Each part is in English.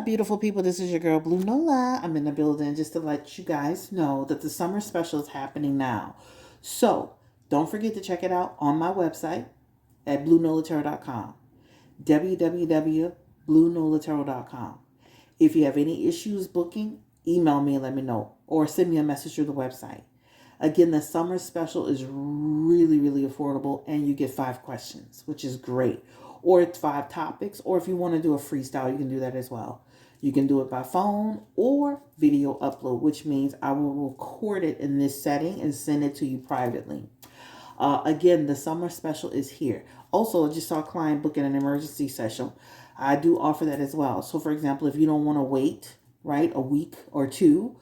Beautiful people, this is your girl Blue Nola. I'm in the building just to let you guys know that the summer special is happening now. So don't forget to check it out on my website at bluenolatarot.com. www.bluenolatarot.com. If you have any issues booking, email me and let me know, or send me a message through the website. Again, the summer special is really, really affordable, and you get 5 questions, which is great. Or it's 5 topics, or if you want to do a freestyle, you can do that as well. You can do it by phone or video upload, which means I will record it in this setting and send it to you privately. Again, the summer special is here. Also, I just saw a client booking an emergency session. I do offer that as well. So, for example, if you don't want to wait, right, a week or two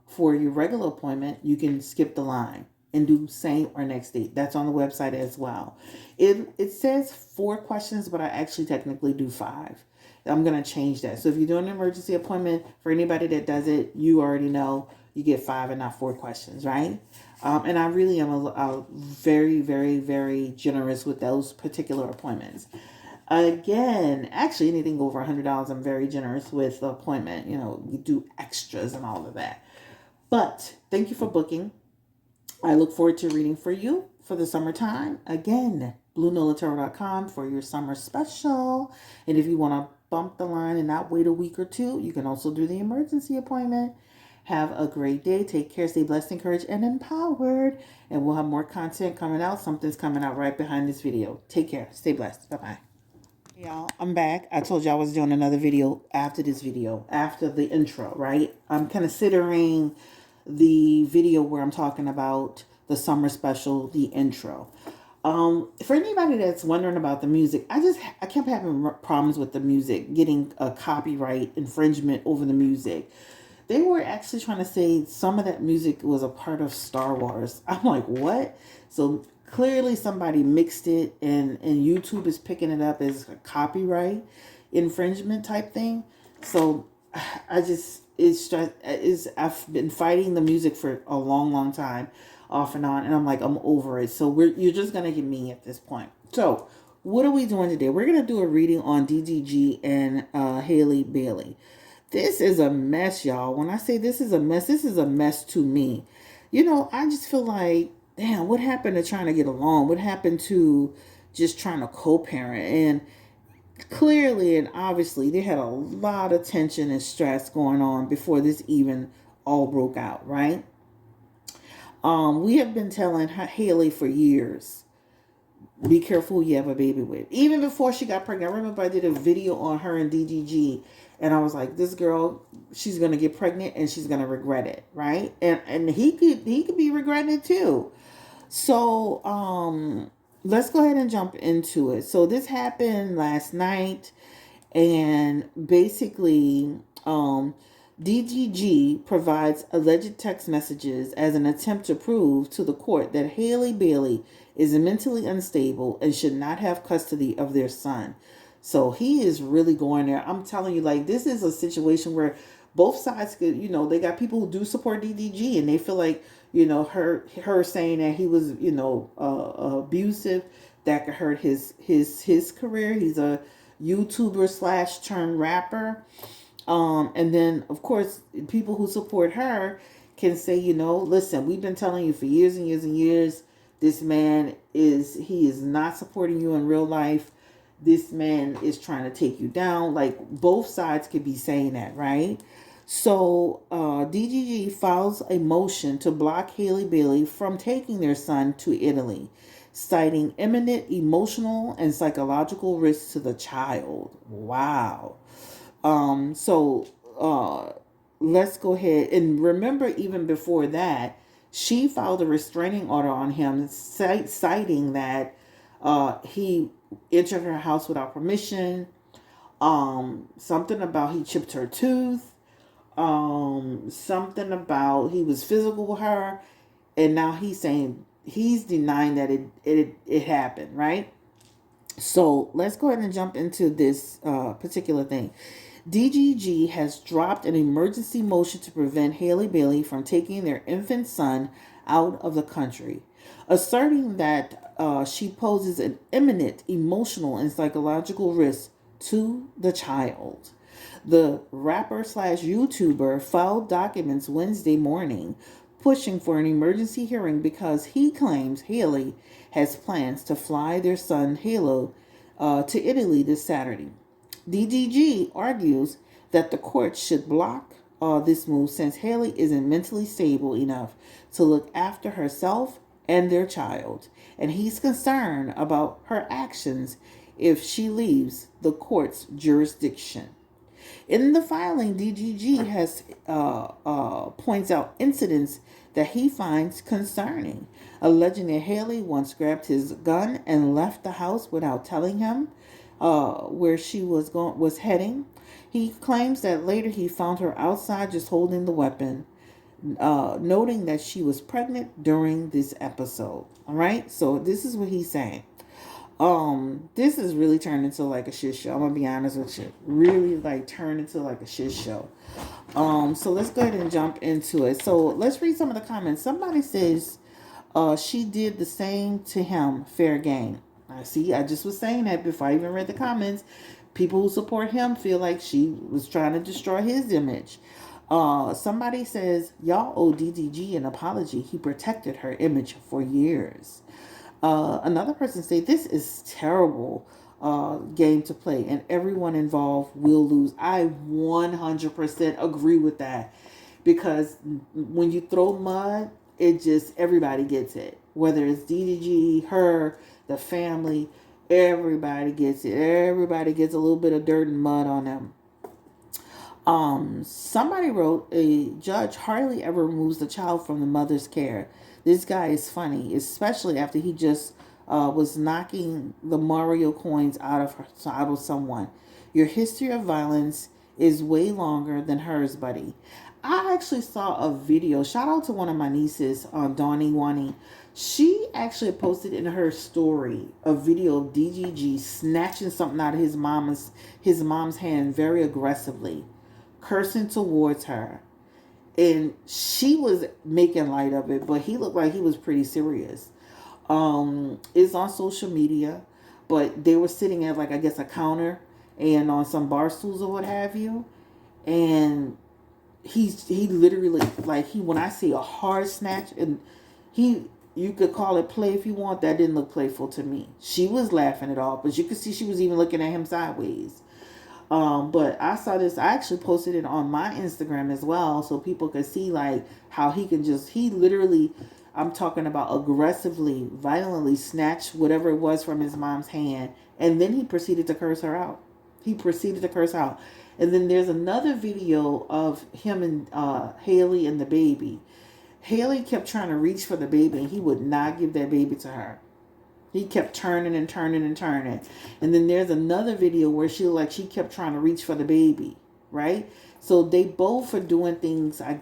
for your regular appointment, you can skip the line and do same or next date. That's on the website as well. It says 4 questions, but I actually technically do 5. I'm going to change that. So if you're doing an emergency appointment, for anybody that does it, you already know you get 5 and not 4 questions, right? And I really am a very, very, very generous with those particular appointments. Again, actually, anything over $100, I'm very generous with the appointment. You know, you do extras and all of that. But thank you for booking. I look forward to reading for you for the summertime. Again, bluenolatarot.com for your summer special. And if you want to bump the line and not wait a week or two, you can also do the emergency appointment. Have a great day. Take care. Stay blessed, encouraged, and empowered. And we'll have more content coming out. Something's coming out right behind this video. Take care. Stay blessed. Bye-bye. Y'all, I'm back. I told you I was doing another video after this video, after the intro, right? I'm considering the video where I'm talking about the summer special, the intro. For anybody that's wondering about the music, I kept having problems with the music, getting a copyright infringement over the music. They were actually trying to say some of that music was a part of Star Wars. I'm like, what? So clearly somebody mixed it, and YouTube is picking it up as a copyright infringement type thing. So I've been fighting the music for a long, long time, off and on, and I'm like, I'm over it. So you're just gonna get me at this point. So what are we doing today? We're gonna do a reading on DDG and Halle Bailey. This is a mess, y'all. When I say this is a mess to me. You know, I just feel like, damn, what happened to trying to get along? What happened to just trying to co-parent? And clearly and obviously, they had a lot of tension and stress going on before this even all broke out, right? We have been telling Halle for years, be careful who you have a baby with. Even before she got pregnant, I remember I did a video on her and DDG, and I was like, this girl, she's gonna get pregnant and she's gonna regret it, right? And he could be regretting it too. So let's go ahead and jump into it. So this happened last night, and basically DDG provides alleged text messages as an attempt to prove to the court that Halle Bailey is mentally unstable and should not have custody of their son. So he is really going there. I'm telling you, like, this is a situation where both sides could, you know, they got people who do support DDG, and they feel like, you know, her saying that he was, you know, abusive, that could hurt his career. He's a YouTuber slash turned rapper. And then, of course, people who support her can say, you know, listen, we've been telling you for years and years and years, this man he is not supporting you in real life. This man is trying to take you down. Like, both sides could be saying that, right? So DGG files a motion to block Halle Bailey from taking their son to Italy, citing imminent emotional and psychological risks to the child. Wow. So let's go ahead and remember, even before that, she filed a restraining order on him, citing that he entered her house without permission. Something about he chipped her tooth. Something about he was physical with her, and now he's denying that it happened, right? So let's go ahead and jump into this particular thing. DGG has dropped an emergency motion to prevent Halle Bailey from taking their infant son out of the country, asserting that she poses an imminent emotional and psychological risk to the child. The rapper slash YouTuber filed documents Wednesday morning pushing for an emergency hearing because he claims Halle has plans to fly their son Halo to Italy this Saturday. DDG argues that the court should block this move since Halle isn't mentally stable enough to look after herself and their child, and he's concerned about her actions if she leaves the court's jurisdiction. In the filing, DDG has points out incidents that he finds concerning, alleging that Halle once grabbed his gun and left the house without telling him where she was heading. He claims that later he found her outside just holding the weapon, noting that she was pregnant during this episode. All right, so this is what he's saying. This is really turned into like a shit show. I'm gonna be honest with you. Really like turned into like a shit show. So let's go ahead and jump into it. So let's read some of the comments. Somebody says, she did the same to him, fair game. I see, I just was saying that before I even read the comments. People who support him feel like she was trying to destroy his image. Somebody says, y'all owe DDG an apology. He protected her image for years. Another person say this is terrible game to play and everyone involved will lose. I 100% agree with that, because when you throw mud, it just, everybody gets it. Whether it's DDG, her, the family, everybody gets it. Everybody gets a little bit of dirt and mud on them. Somebody wrote, a judge hardly ever removes the child from the mother's care. This guy is funny, especially after he just was knocking the Mario coins out of someone. Your history of violence is way longer than hers, buddy. I actually saw a video. Shout out to one of my nieces, Donnie Wani. She actually posted in her story a video of DGG snatching something out of his mom's hand very aggressively, cursing towards her. And she was making light of it, but he looked like he was pretty serious. It's on social media, but they were sitting at, like, I guess a counter and on some bar stools or what have you. And he literally, like, when I say a hard snatch, and you could call it play if you want, that didn't look playful to me. She was laughing it off, but you could see she was even looking at him sideways. But I saw this, I actually posted it on my Instagram as well, so people could see like how he literally, I'm talking about aggressively, violently snatched whatever it was from his mom's hand, and then he proceeded to curse her out. And then there's another video of him and Halle and the baby. Halle kept trying to reach for the baby, and he would not give that baby to her. He kept turning and turning and turning. And then there's another video where she kept trying to reach for the baby, right? So they both are doing things, I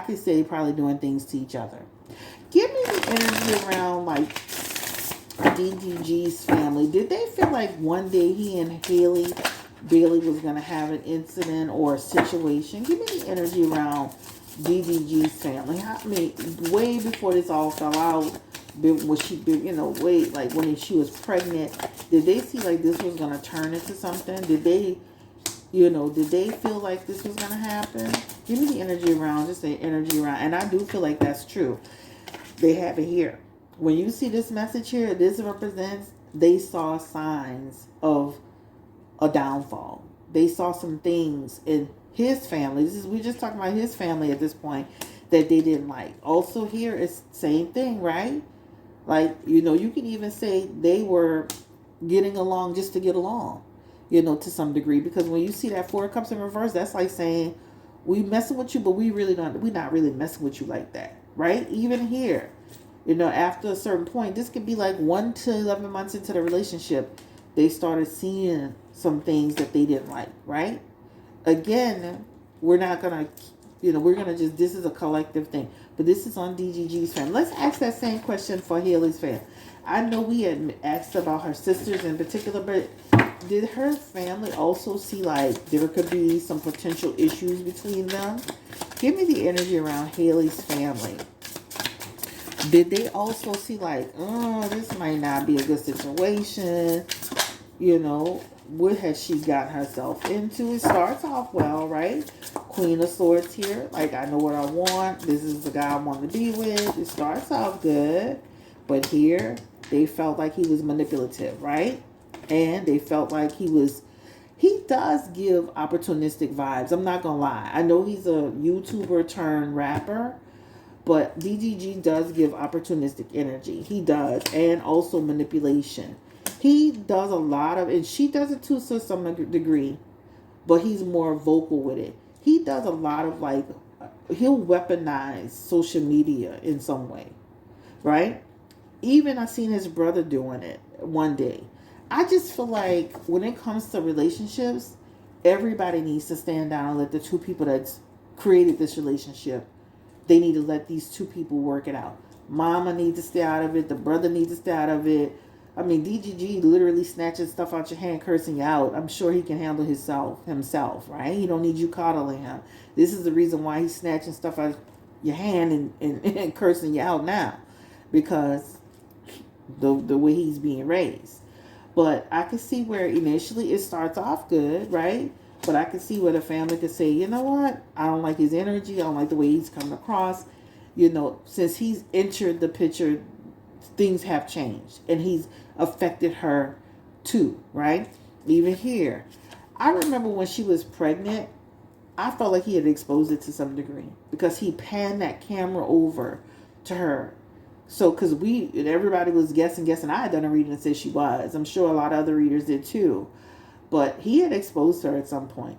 could say probably doing things to each other. Give me the energy around like DDG's family. Did they feel like one day he and Halle Bailey was going to have an incident or a situation? Give me the energy around DDG's family. I mean, way before this all fell out, was she, like when she was pregnant, did they see like this was going to turn into something? Did they feel like this was going to happen? Give me the energy around, just say energy around. And I do feel like that's true. They have it here. When you see this message here, this represents they saw signs of a downfall. They saw some things in his family. We just talking about his family at this point that they didn't like. Also here is same thing, right? Like, you can even say they were getting along just to get along, to some degree. Because when you see that 4 of Cups in reverse, that's like saying, we messing with you, but we're not really messing with you like that, right? Even here, after a certain point, this could be like 1 to 11 months into the relationship, they started seeing some things that they didn't like, right? Again, we're not going to, we're going to just, this is a collective thing. But this is on DGG's family. Let's ask that same question for Haley's family. I know we had asked about her sisters in particular, but did her family also see like there could be some potential issues between them? Give me the energy around Haley's family. Did they also see like, this might not be a good situation? what has she got herself into? It starts off well, right? Queen of Swords here. Like, I know what I want. This is the guy I want to be with. It starts off good. But here, they felt like he was manipulative, right? And they felt like he does give opportunistic vibes. I'm not going to lie. I know he's a YouTuber turned rapper, but DDG does give opportunistic energy. He does. And also manipulation. He does a lot of, and she does it too to some degree, but he's more vocal with it. He does a lot of like, he'll weaponize social media in some way, right? Even I seen his brother doing it one day. I just feel like when it comes to relationships, everybody needs to stand down and let the two people that's created this relationship, they need to let these two people work it out. Mama needs to stay out of it. The brother needs to stay out of it. I mean, DGG literally snatches stuff out your hand, cursing you out. I'm sure he can handle himself, right? He don't need you coddling him. This is the reason why he's snatching stuff out your hand and cursing you out now, because the way he's being raised. But I can see where initially it starts off good, right? But I can see where the family could say, you know what? I don't like his energy. I don't like the way he's coming across. You know, since he's entered the picture, things have changed. And he's affected her too, right? Even here. I remember when she was pregnant, I felt like he had exposed it to some degree. Because he panned that camera over to her. So, because everybody was guessing. I had done a reading and said she was. I'm sure a lot of other readers did too. But he had exposed her at some point.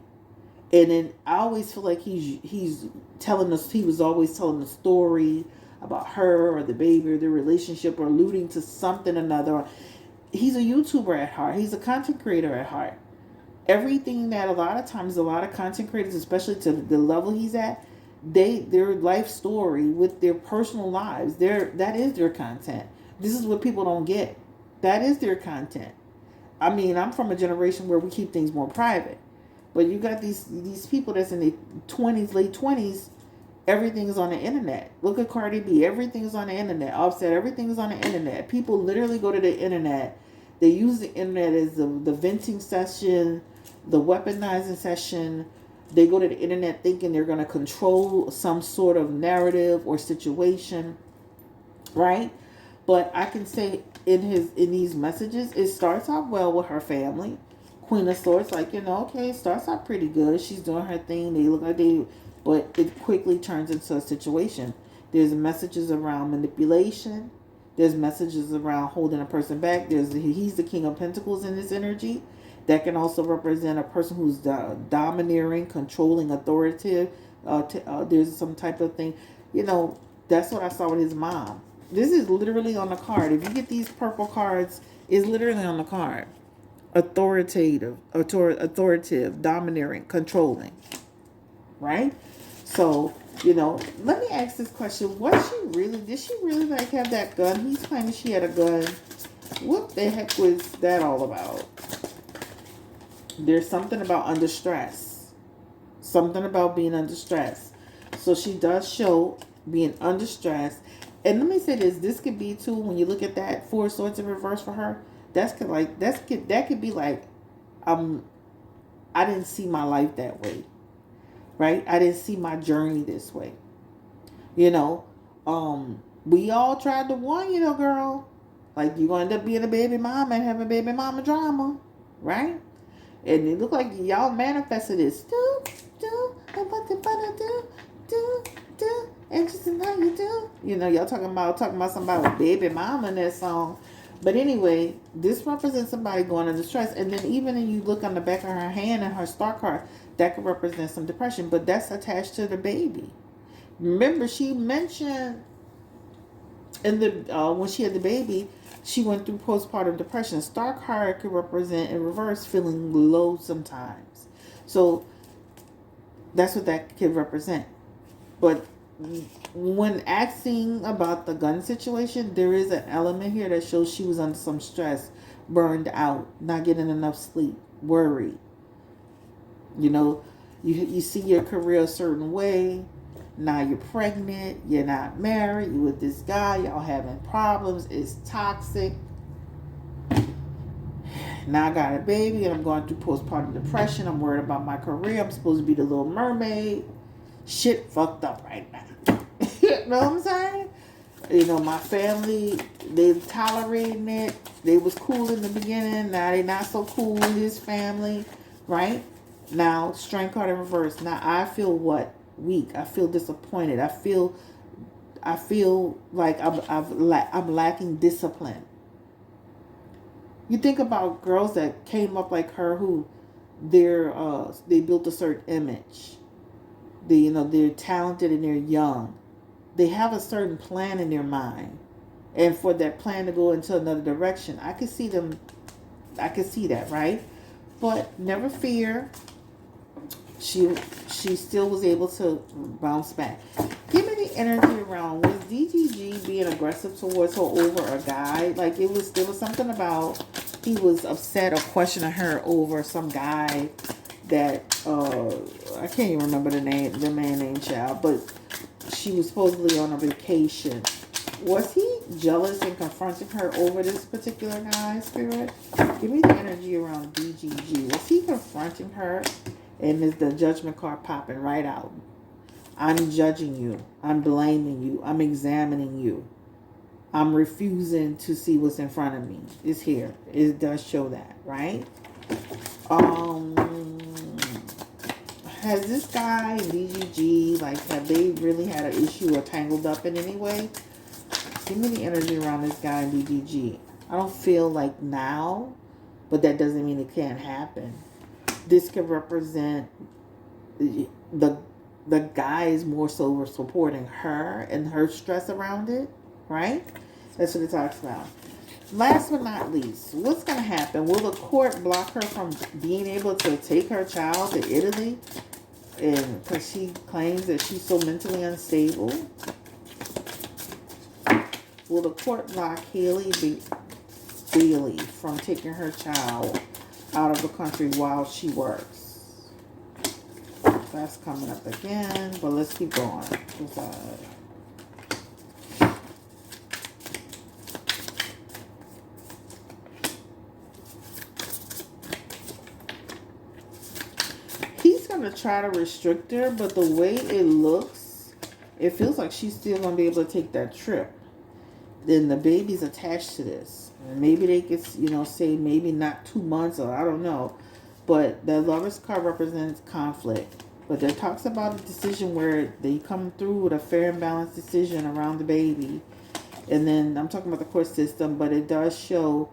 And then I always feel like he's telling us, he was always telling a story about her or the baby or their relationship or alluding to something or another. He's a YouTuber at heart. He's a content creator at heart. Everything that a lot of times, a lot of content creators, especially to the level he's at, their life story with their personal lives, that is their content. This is what people don't get. That is their content. I mean, I'm from a generation where we keep things more private. But you got these people that's in their 20s, late 20s, everything is on the internet. Look at Cardi B. Everything is on the internet. Offset, everything is on the internet. People literally go to the internet. They use the internet as the venting session, the weaponizing session. They go to the internet thinking they're going to control some sort of narrative or situation, right? But I can say in these messages, it starts off well with her family. Queen of Swords, like, okay, it starts out pretty good. She's doing her thing. They look like but it quickly turns into a situation. There's messages around manipulation. There's messages around holding a person back. He's the King of Pentacles in this energy. That can also represent a person who's domineering, controlling, authoritative. There's some type of thing. That's what I saw with his mom. This is literally on the card. If you get these purple cards, it's literally on the card. Authoritative, domineering, controlling. Right? So, let me ask this question. Did she really like have that gun? He's claiming she had a gun. What the heck was that all about? There's something about under stress. Something about being under stress. So she does show being under stress. And let me say this could be too, when you look at that Four Swords in reverse for her, that could be like, I didn't see my life that way. Right? I didn't see my journey this way. We all tried to warn you, girl. Like, you're going to end up being a baby mama and having baby mama drama. Right? And it looked like y'all manifested this. And just how you do. Y'all talking about somebody with baby mama in that song. But anyway, this represents somebody going under stress. And then even if you look on the back of her hand and her star card, that could represent some depression. But that's attached to the baby. Remember, she mentioned when she had the baby, she went through postpartum depression. Star card could represent in reverse feeling low sometimes. So that's what that could represent. But when asking about the gun situation, there is an element here that shows she was under some stress, burned out, not getting enough sleep, worried. You see your career a certain way. Now you're pregnant. You're not married. You're with this guy. Y'all having problems. It's toxic. now I got a baby and I'm going through postpartum depression. I'm worried about my career. I'm supposed to be the Little Mermaid. Shit fucked up right now. You know what I'm saying? You know, my family, they tolerating it. They was cool in the beginning. Now they not so cool in his family, right? Now, strength card in reverse. Now I feel what? Weak. I feel disappointed. I feel like I'm lacking discipline. You think about girls that came up like her who they built a certain image. They're talented and they're young. They have a certain plan in their mind. And for that plan to go into another direction, I could see that, right? But never fear. She still was able to bounce back. Give me the energy around, was DDG being aggressive towards her over a guy? Like there was something about he was upset or questioning her over some guy that I can't even remember the man name, child, but she was supposedly on a vacation. Was he jealous and confronting her over this particular guy, Spirit? Give me the energy around DGG. Was he confronting her? And is the judgment card popping right out? I'm judging you. I'm blaming you. I'm examining you. I'm refusing to see what's in front of me. It's here. It does show that, right? Has this guy, DGG, like, have they really had an issue or tangled up in any way? Give me the energy around this guy and DDG. I don't feel like now, but that doesn't mean it can't happen. This could represent the guy is more so supporting her and her stress around it, right? That's what it talks about. Last but not least, what's going to happen? Will the court block her from being able to take her child to Italy? And because she claims that she's so mentally unstable. Will the court block Halle Bailey from taking her child out of the country while she works? That's coming up again, but let's keep going. He's going to try to restrict her, but the way it looks, it feels like she's still going to be able to take that trip. Then the baby's attached to this. And maybe they could, say maybe not 2 months, or I don't know. But the Lover's card represents conflict. But it talks about a decision where they come through with a fair and balanced decision around the baby. And then I'm talking about the court system, but it does show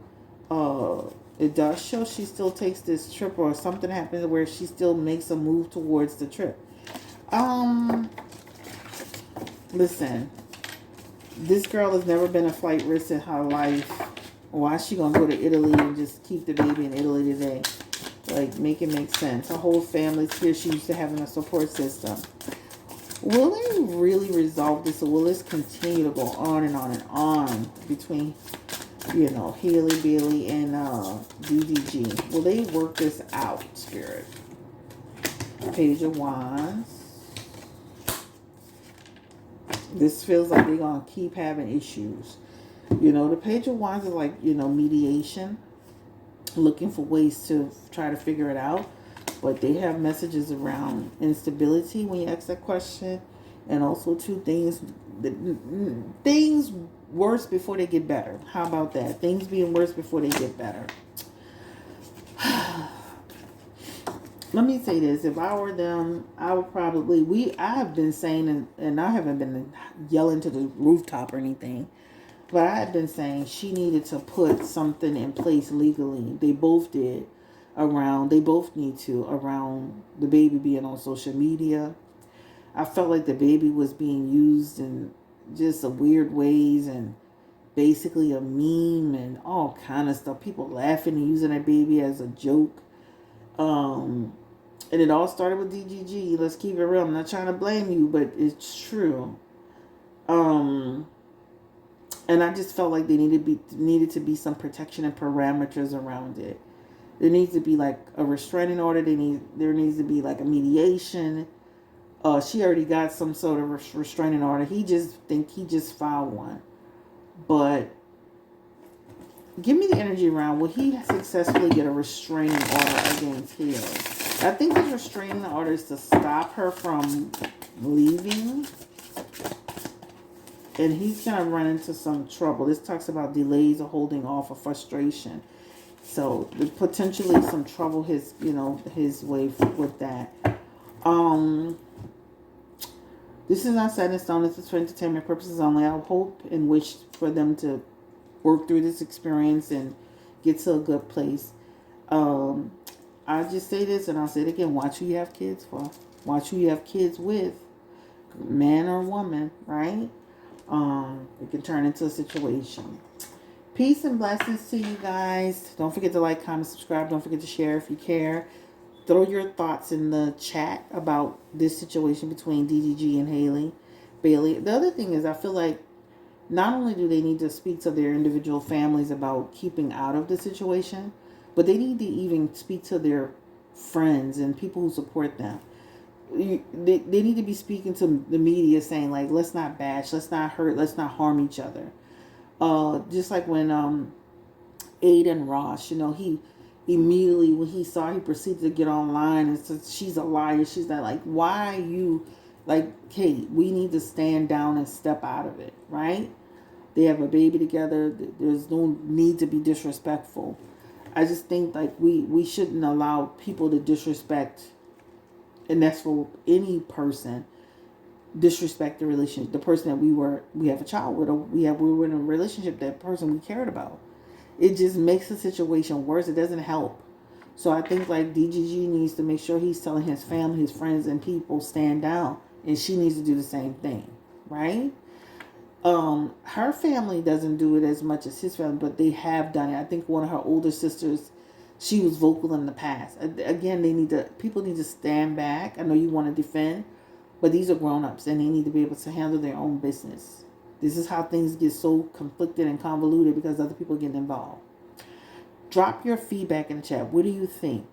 she still takes this trip, or something happens where she still makes a move towards the trip. Listen. This girl has never been a flight risk in her life. Why is she going to go to Italy and just keep the baby in Italy today? Like, make it make sense. Her whole family's here. She's used to having a support system. Will they really resolve this, or will this continue to go on and on and on between, Halle Bailey and DDG? Will they work this out, Spirit? Page of Wands. This feels like they're going to keep having issues. The Page of Wands is like, mediation. Looking for ways to try to figure it out. But they have messages around instability when you ask that question. And also two things worse before they get better. How about that? Things being worse before they get better. Let me say this. If I were them, I would probably... I have been saying, and I haven't been yelling to the rooftop or anything, but I had been saying she needed to put something in place legally. They both did. They both need to, around the baby being on social media. I felt like the baby was being used in just a weird ways, and basically a meme and all kind of stuff. People laughing and using that baby as a joke. And it all started with DGG. Let's keep it real. I'm not trying to blame you, but it's true. And I just felt like there needed to be some protection and parameters around it. There needs to be like a restraining order. There needs to be like a mediation. She already got some sort of restraining order. He just filed one, but Give me the energy around. Will he successfully get a restraining order against Haley? I think his restraining order is to stop her from leaving. And he's going to run into some trouble. This talks about delays or holding off or frustration. So potentially some trouble his way with that. This is not set in stone. This is for entertainment purposes only. I hope and wish for them to work through this experience and get to a good place. I just say this and I'll say it again. Watch who you have kids for. Watch who you have kids with. Man or woman, right? It can turn into a situation. Peace and blessings to you guys. Don't forget to like, comment, subscribe. Don't forget to share if you care. Throw your thoughts in the chat about this situation between DDG and Halle Bailey. The other thing is, I feel like not only do they need to speak to their individual families about keeping out of the situation, but they need to even speak to their friends and people who support them. They need to be speaking to the media saying, like, let's not bash, let's not hurt, let's not harm each other. Just like when Aiden Ross, he immediately, when he saw, he proceeded to get online and said, she's a liar. She's not like, why are you, like, hey, we need to stand down and step out of it, right? They have a baby together. There's no need to be disrespectful. I just think, like, we shouldn't allow people to disrespect, and that's for any person, disrespect the relationship, the person that we have a child with, or we were in a relationship, that person we cared about. It just makes the situation worse. It doesn't help. So I think, like, DGG needs to make sure he's telling his family, his friends, and people, stand down, and she needs to do the same thing, right? Her family doesn't do it as much as his family, but they have done it. I think one of her older sisters, she was vocal in the past. Again, people need to stand back. I know you want to defend, but these are grown-ups, and they need to be able to handle their own business. This is how things get so conflicted and convoluted, because other people get involved. Drop your feedback in the chat. What do you think?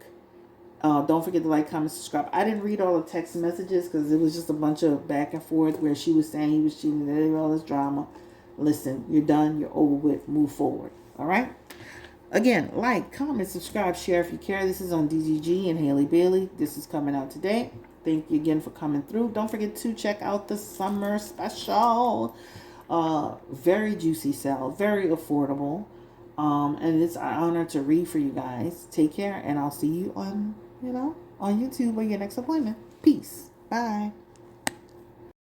Don't forget to like, comment, subscribe. I didn't read all the text messages because it was just a bunch of back and forth where she was saying he was cheating, and all this drama. Listen, you're done. You're over with. Move forward. All right? Again, like, comment, subscribe, share if you care. This is on DDG and Halle Bailey. This is coming out today. Thank you again for coming through. Don't forget to check out the summer special. Very juicy sale. Very affordable. And it's an honor to read for you guys. Take care, and I'll see you on YouTube or your next appointment. Peace. Bye.